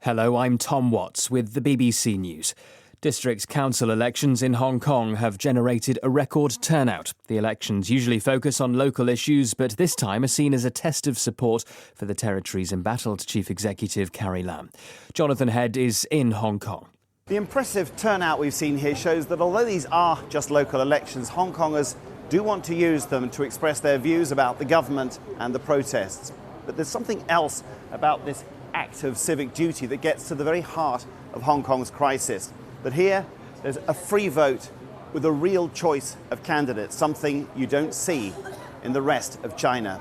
Hello, I'm Tom Watts with the BBC News. District council elections in Hong Kong have generated a record turnout. The elections usually focus on local issues, but this time are seen as a test of support for the territory's embattled Chief Executive Carrie Lam. Jonathan Head is in Hong Kong. The impressive turnout we've seen here shows that although these are just local elections, Hong Kongers do want to use them to express their views about the government and the protests. But there's something else about this act of civic duty that gets to the very heart of Hong Kong's crisis. But here, there's a free vote with a real choice of candidates, something you don't see in the rest of China.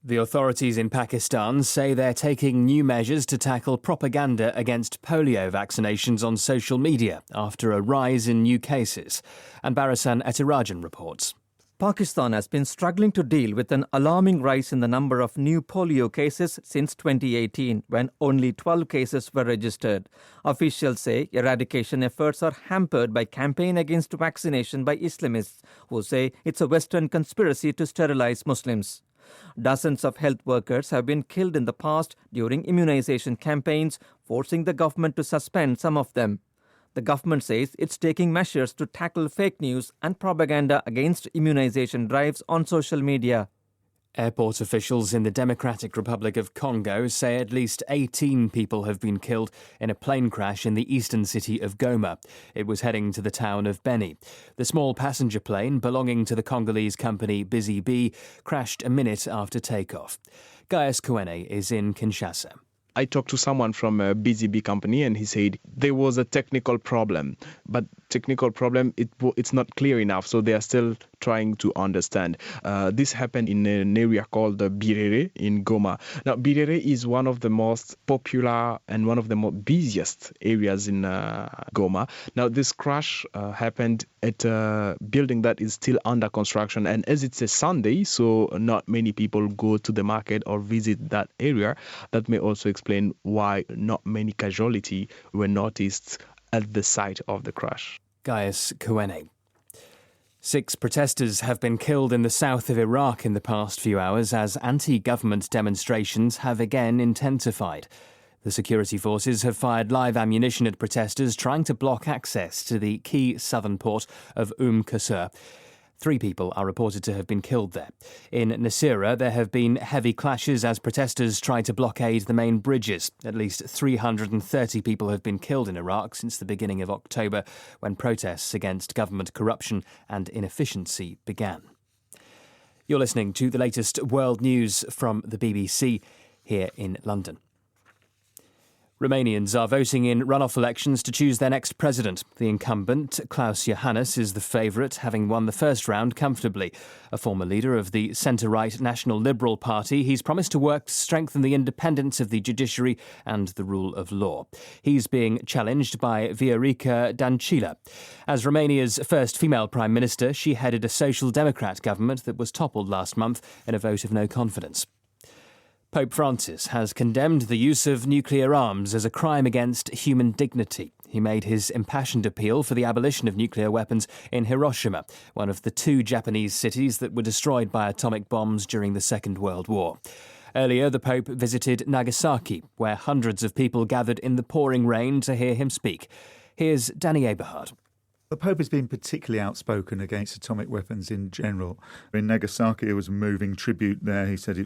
The authorities in Pakistan say they're taking new measures to tackle propaganda against polio vaccinations on social media after a rise in new cases. And Barasan Etirajan reports. Pakistan has been struggling to deal with an alarming rise in the number of new polio cases since 2018, when only 12 cases were registered. Officials say eradication efforts are hampered by campaign against vaccination by Islamists, who say it's a Western conspiracy to sterilize Muslims. Dozens of health workers have been killed in the past during immunization campaigns, forcing the government to suspend some of them. The government says it's taking measures to tackle fake news and propaganda against immunization drives on social media. Airport officials in the Democratic Republic of Congo say at least 18 people have been killed in a plane crash in the eastern city of Goma. It was heading to the town of Beni. The small passenger plane belonging to the Congolese company Busy Bee crashed a minute after takeoff. Gaius Kouene is in Kinshasa. I talked to someone from a Busy Bee company and he said there was a technical problem, but it's not clear enough, so they are still trying to understand. This happened in an area called Birere in Goma. Now, Birere is one of the most popular and one of the most busiest areas in Goma. Now, this crash happened at a building that is still under construction, and as it's a Sunday, so not many people go to the market or visit that area. That may also explain why not many casualties were noticed at the site of the crash. Gaius Kouene. 6 protesters have been killed in the south of Iraq in the past few hours as anti-government demonstrations have again intensified. The security forces have fired live ammunition at protesters trying to block access to the key southern port of Qusr. 3 people are reported to have been killed there. In Nasirah, there have been heavy clashes as protesters try to blockade the main bridges. At least 330 people have been killed in Iraq since the beginning of October, when protests against government corruption and inefficiency began. You're listening to the latest world news from the BBC here in London. Romanians are voting in runoff elections to choose their next president. The incumbent, Klaus Iohannis, is the favourite, having won the first round comfortably. A former leader of the centre-right National Liberal Party, he's promised to work to strengthen the independence of the judiciary and the rule of law. He's being challenged by Viorica Dăncilă. As Romania's first female prime minister, she headed a Social Democrat government that was toppled last month in a vote of no confidence. Pope Francis has condemned the use of nuclear arms as a crime against human dignity. He made his impassioned appeal for the abolition of nuclear weapons in Hiroshima, one of the 2 Japanese cities that were destroyed by atomic bombs during the Second World War. Earlier, the Pope visited Nagasaki, where hundreds of people gathered in the pouring rain to hear him speak. Here's Danny Eberhard. The Pope has been particularly outspoken against atomic weapons in general. In Nagasaki, it was a moving tribute there. He said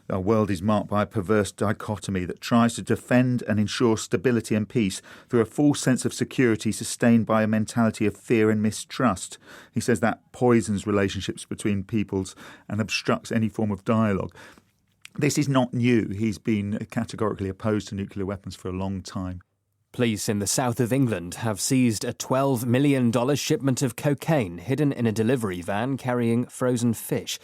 our world is marked by a perverse dichotomy that tries to defend and ensure stability and peace through a false sense of security sustained by a mentality of fear and mistrust. He says that poisons relationships between peoples and obstructs any form of dialogue. This is not new. He's been categorically opposed to nuclear weapons for a long time. Police in the south of England have seized a $12 million shipment of cocaine hidden in a delivery van carrying frozen fish.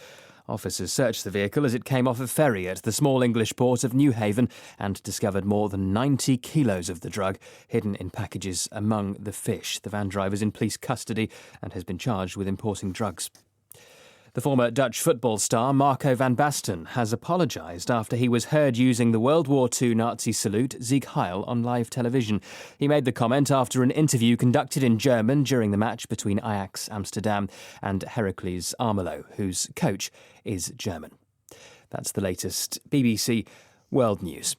Officers searched the vehicle as it came off a ferry at the small English port of Newhaven and discovered more than 90 kilos of the drug hidden in packages among the fish. The van driver is in police custody and has been charged with importing drugs. The former Dutch football star Marco van Basten has apologised after he was heard using the World War II Nazi salute Sieg Heil on live television. He made the comment after an interview conducted in German during the match between Ajax Amsterdam and Heracles Almelo, whose coach is German. That's the latest BBC World News.